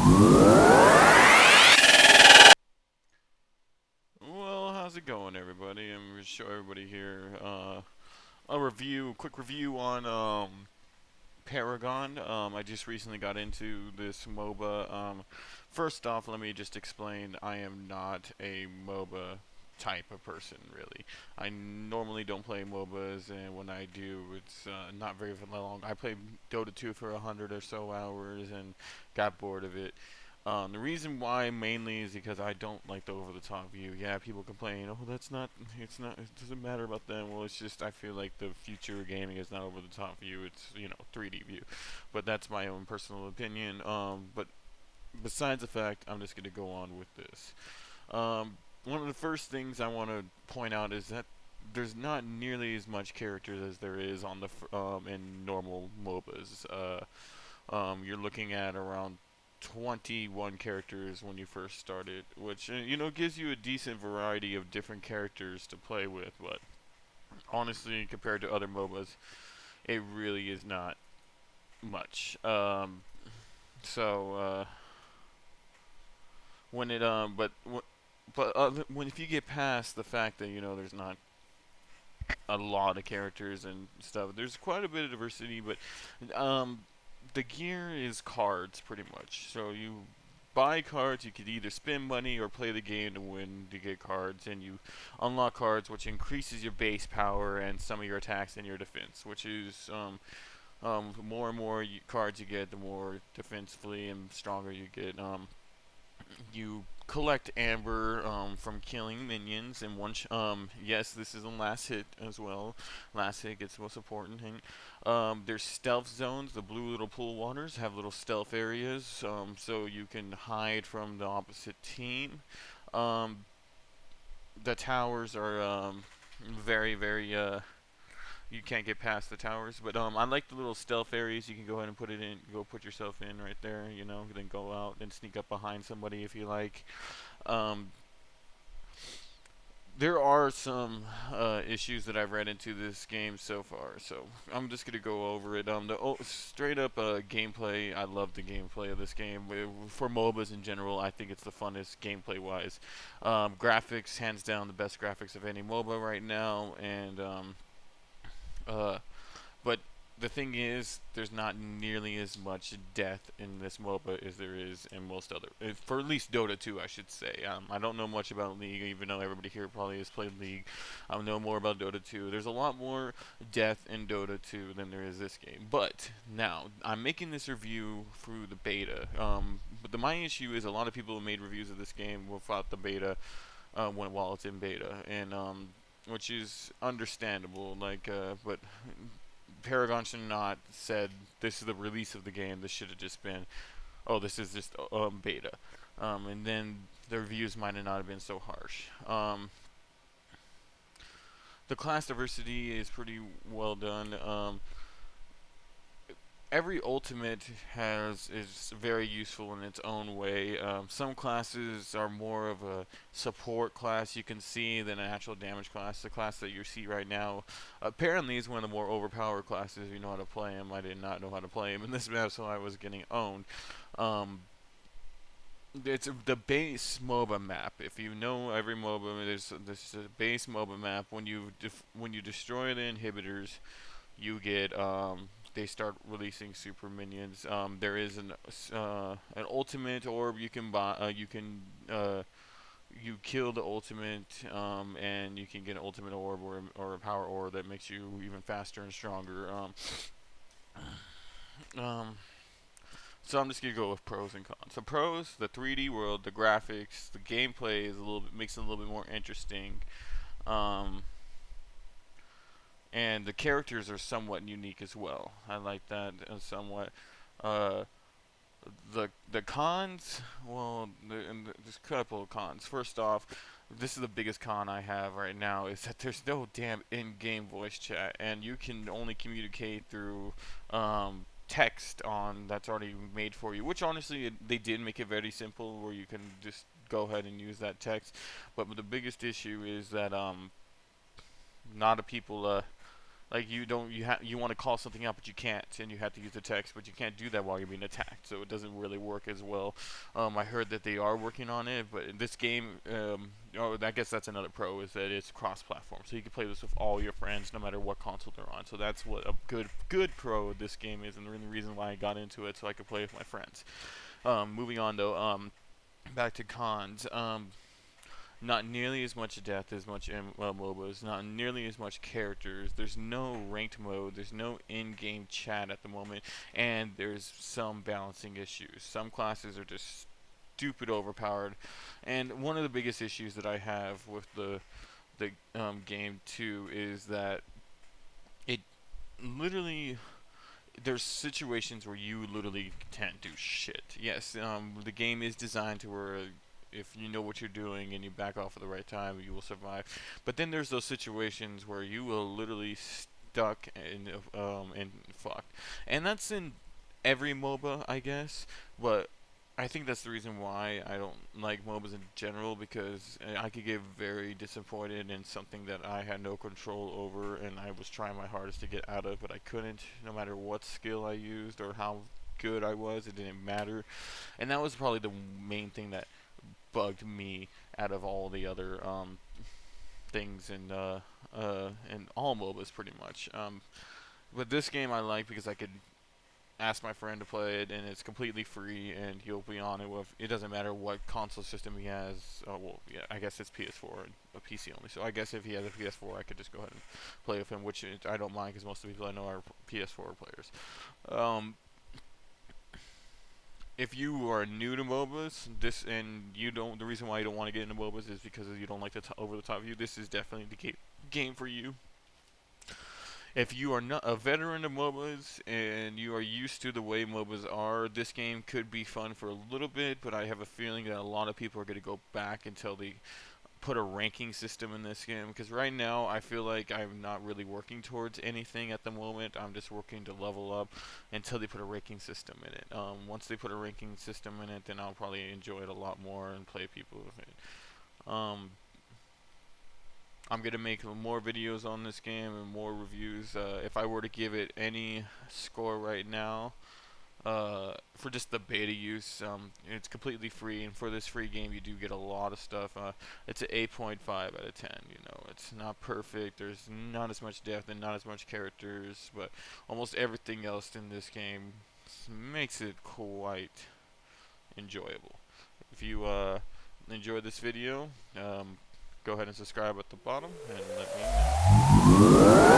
Well, how's it going, everybody? I'm gonna show everybody here a review, quick review on Paragon. I just recently got into this MOBA. First off, let me just explain. I am not a MOBA type of person, really. I normally don't play MOBAs, and when I do, it's not very long. I played Dota 2 for 100 or so hours and got bored of it. The reason why mainly is because I don't like the over-the-top view. Yeah, people complain, oh, it's not, it doesn't matter about them. Well, it's just I feel like the future of gaming is not over-the-top view. It's 3D view, but that's my own personal opinion. But besides the fact, I'm just gonna go on with this. One of the first things I want to point out is that there's not nearly as much characters as there is on in normal MOBAs. You're looking at around 21 characters when you first start it, which gives you a decent variety of different characters to play with. But honestly, compared to other MOBAs, it really is not much. So when it when if you get past the fact that there's not a lot of characters and stuff, there's quite a bit of diversity. But the gear is cards pretty much. So you buy cards. You could either spend money or play the game to win to get cards, and you unlock cards, which increases your base power and some of your attacks and your defense. Which is more and more cards you get, the more defensively and stronger you get. You collect amber from killing minions and yes, this is a last hit as well. Last hit gets the most important thing. There's stealth zones. The blue little pool waters have little stealth areas, so you can hide from the opposite team. um, the towers are very you can't get past the towers. But I like the little stealth areas. You can go ahead and go put yourself in right there. Then go out and sneak up behind somebody if you like. Um, there are some issues that I've read into this game so far, so I'm just gonna go over it. Straight up gameplay. I love the gameplay of this game. For MOBAs in general, I think it's the funnest gameplay wise. Graphics, hands down, the best graphics of any MOBA right now, and uh, but the thing is, there's not nearly as much death in this MOBA as there is in most other, for at least Dota 2, I should say. I don't know much about League, even though everybody here probably has played League. I know more about Dota 2. There's a lot more death in Dota 2 than there is this game. But now, I'm making this review through the beta. But my issue is a lot of people have made reviews of this game without the beta while it's in beta, and which is understandable. But Paragon should not said this is the release of the game. This should have just been, oh, this is just beta, and then the reviews might have not have been so harsh. The class diversity is pretty well done. Every ultimate is very useful in its own way. Some classes are more of a support class, you can see, than an actual damage class. The class that you see right now apparently is one of the more overpowered classes if you know how to play him. I did not know how to play him in this map, so I was getting owned. Um, it's the base MOBA map. If you know every MOBA, there's a base MOBA map. When you destroy the inhibitors, you get they start releasing super minions. There is an ultimate orb you can buy. You kill the ultimate, and you can get an ultimate orb or a power orb that makes you even faster and stronger. Um, so I'm just gonna go with pros and cons. So pros: the 3D world, the graphics, the gameplay is a little bit makes it a little bit more interesting. Um, and the characters are somewhat unique as well. I like that somewhat. Uh, the cons, well, there's a couple of cons. First off, this is the biggest con I have right now is that there's no damn in-game voice chat, and you can only communicate through text on that's already made for you. Which honestly, they did make it very simple where you can just go ahead and use that text. But the biggest issue is that not a people Like you want to call something out, but you can't, and you have to use the text, but you can't do that while you're being attacked. So it doesn't really work as well. I heard that they are working on it, but in this game, I guess that's another pro is that it's cross-platform, so you can play this with all your friends, no matter what console they're on. So that's what a good pro of this game is, and the reason why I got into it, so I could play with my friends. Moving on though, back to cons. Not nearly as much depth as much MOBAs, not nearly as much characters. There's no ranked mode, there's no in-game chat at the moment, and there's some balancing issues. Some classes are just stupid overpowered, and one of the biggest issues that I have with the game too is that it literally there's situations where you literally can't do shit. Yes, the game is designed to where if you know what you're doing and you back off at the right time, you will survive. But then there's those situations where you will literally stuck and fucked, and that's in every MOBA, I guess. But I think that's the reason why I don't like MOBAs in general, because I could get very disappointed in something that I had no control over and I was trying my hardest to get out of, but I couldn't, no matter what skill I used or how good I was, it didn't matter. And that was probably the main thing that bugged me out of all the other things in all MOBAs pretty much. But this game I like because I could ask my friend to play it, and it's completely free, and he'll be on it with. It doesn't matter what console system he has. Well, yeah, I guess it's PS4 and a PC only. So I guess if he has a PS4, I could just go ahead and play with him, which I don't mind because most of the people I know are PS4 players. Um, if you are new to MOBAs, the reason why you don't want to get into MOBAs is because you don't like the over the top view. This is definitely the game for you. If you are not a veteran of MOBAs and you are used to the way MOBAs are, this game could be fun for a little bit, but I have a feeling that a lot of people are going to go back until they put a ranking system in this game, because right now I feel like I'm not really working towards anything at the moment. I'm just working to level up until they put a ranking system in it. Once they put a ranking system in it, then I'll probably enjoy it a lot more and play people with it. I'm gonna make more videos on this game and more reviews. If I were to give it any score right now, for just the beta use, it's completely free, and for this free game, you do get a lot of stuff. It's an 8.5 out of 10. You know, it's not perfect. There's not as much depth and not as much characters, but almost everything else in this game makes it quite enjoyable. If you enjoyed this video, go ahead and subscribe at the bottom and let me know.